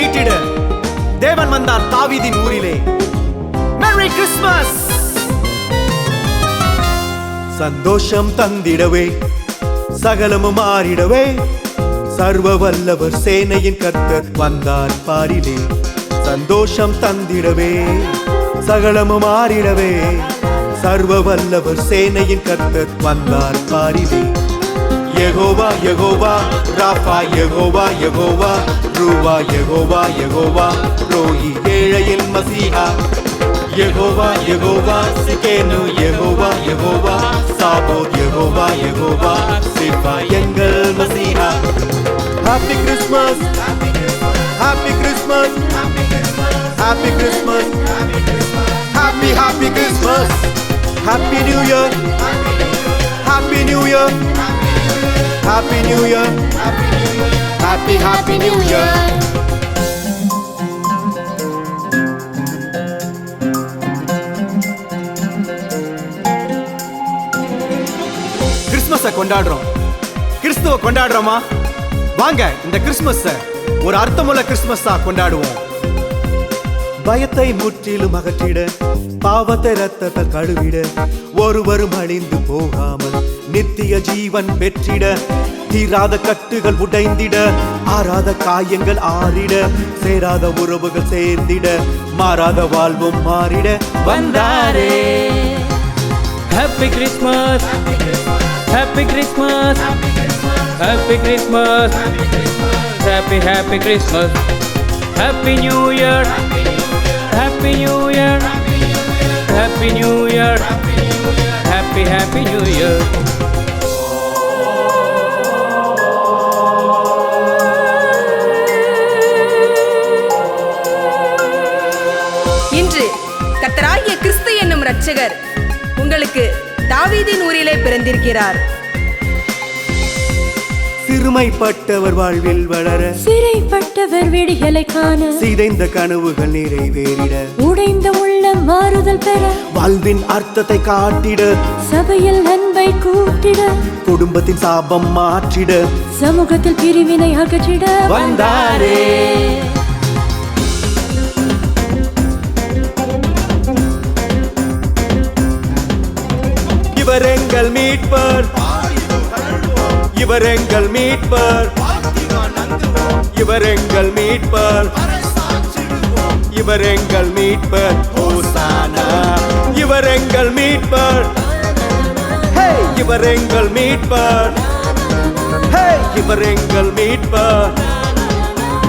மீட்டிட தேவன் வந்தார் தாவீதின் ஊரிலே. Merry Christmas. சந்தோஷம் தந்திடவே சகலமும் மாறிடவே சர்வ வல்லவர் சேனையின் கர்த்தர் வந்தார் பாரிலே. சந்தோஷம் தந்திடவே சகலமும் மாறிடவே சர்வ வல்லவர் சேனையின் கர்த்தர் வந்தார் பாரிலே. யெகோவா யெகோவா ராஃபா யெகோவா யெகோவா ரூவா யெகோவா யெகோவா ரோயி ஏழையின் மசீஹா. யெகோவா யெகோவா சிகேனு யெகோவா யெகோவா சாபோத் யெகோவா யெகோவா சிஃபா எங்கள் மசீஹா. Happy Christmas happy Christmas happy Christmas happy happy Christmas. Happy new year happy new year happy new year happy happy new year. கிறிஸ்மஸை கொண்டாடுறோம், கிறிஸ்துவ கொண்டாடுறோமா? வாங்க இந்த கிறிஸ்மஸ் ஒரு அர்த்தமுள்ள கிறிஸ்மஸா கொண்டாடுவோம். பயத்தை முற்றிலும் அகற்றிட பாவத்தை ரத்தத்தை கழுவிட ஒருவரும் அழிந்து போகாமல் நித்திய ஜீவன் பெற்றிட தீராத கட்டுகள் உடைந்திட ஆறாத காயங்கள் ஆறிட சேராத உறவுகள் சேர்ந்திட மாறாத வாழ்வும் மாறிட வந்தாரே. Happy Christmas, Happy Christmas, Happy Christmas, Happy Happy Christmas, Happy New Year, Happy New Year, Happy New Year, Happy Happy New Year. இன்று கர்த்தராகிய கிறிஸ்து என்னும் இரட்சகர் உங்களுக்கு தாவீதின் ஊரிலே பிறந்திருக்கிறார். சிறுமைப்பட்டவர் வாழ்வில் வளர சிறைப்பட்டவர் விடிகளை காண சிதைந்த கனவுகள் நிறைவேறிட உடைந்த உள்ளம் மாறுதல் பெற வாழ்வின் அர்த்தத்தை காட்டிட சபையில் அன்பை கூட்டிட குடும்பத்தின் சாபம் மாற்றிட சமூகத்தில் பிரிவினை அகற்றிட வந்தாரே. இவர் எங்கள் மீட்பர், இவர் எங்கள் மீட்பர், இவர் எங்கள் மீட்பர், இவர் எங்கள் மீட்பர் ஹோசானா. இவர் எங்கள் மீட்பர், ஹே இவர் எங்கள் மீட்பர், ஹே இவர் எங்கள் மீட்பர்,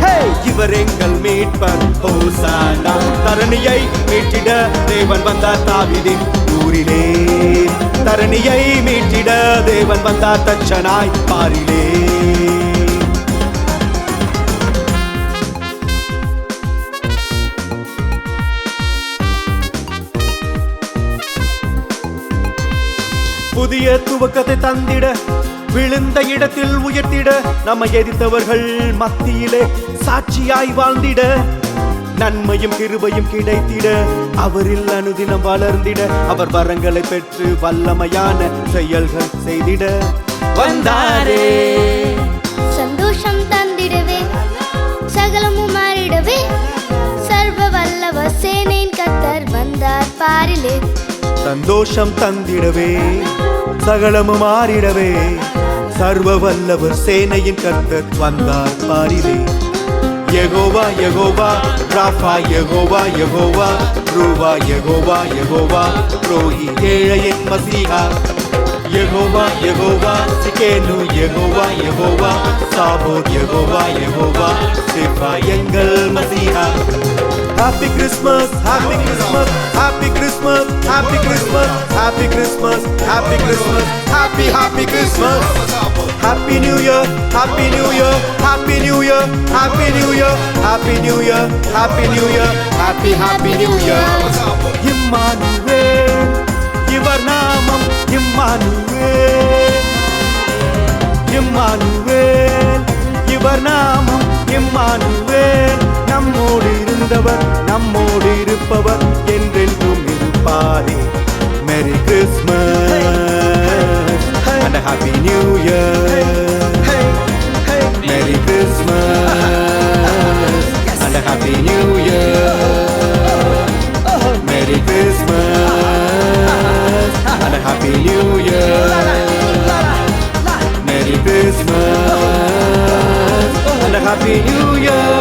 ஹே இவர் எங்கள் மீட்பர் ஹோசானா. தரணியை மீட்டிட தேவன் வந்தார் தாவீதின் ஊரிலே. தரணியை மீட்டிட தேவன் வந்தார் தச்சனாய் பாரிலே. புதிய துவக்கத்தை தந்திட விழுந்த இடத்தில் உயர்த்திட நம்மை எதிர்த்தவர்கள் மத்தியிலே சாட்சியாய் வாழ்ந்திட நன்மையும் கிருபையும் கிடைத்திட அவரில் அனுதினம் வளர்ந்திட அவர் வரங்களை பெற்று வல்லமையான செயல்கள் செய்திட வந்தாரே. சந்தோஷம் தந்திடவே சகலமும் மாறிடவே சர்வ வல்லவர் சேனையின் கர்த்தர் வந்தார் பாரிலே. சந்தோஷம் தந்திடவே சகலமும் மாறிடவே சர்வ வல்லவர் சேனையின் கர்த்தர் வந்தார் பாரிலே. யெகோவா யெகோவா ராஃபா யெகோவா யெகோவா ரூவா யெகோவா யெகோவா ரோயி ஏழையின் மசீஹா. யெகோவா யெகோவா சிகேனு யெகோவா யெகோவா சாபோத் யெகோவா யெகோவா சிஃபா எங்கள் மசீஹா. Happy Christmas, Happy Christmas, Happy Christmas, Happy Christmas, Happy Christmas, Happy Christmas, Happy Happy Christmas. Happy New Year, Happy New Year, Happy New Year, Happy New Year, Happy New Year, Happy New Year, Happy Happy New Year. Immanuel இவர் நாமம் Emmanuel, Emmanuel இவர் நாமம் Emmanuel. நம்மோடு இருந்தவர் நம்மோடு இருப்பவர் என்றென்றும் இருப்பாரே. Merry Christmas and a Happy New Year. Merry Christmas and a Merry Christmas and a Happy New Year.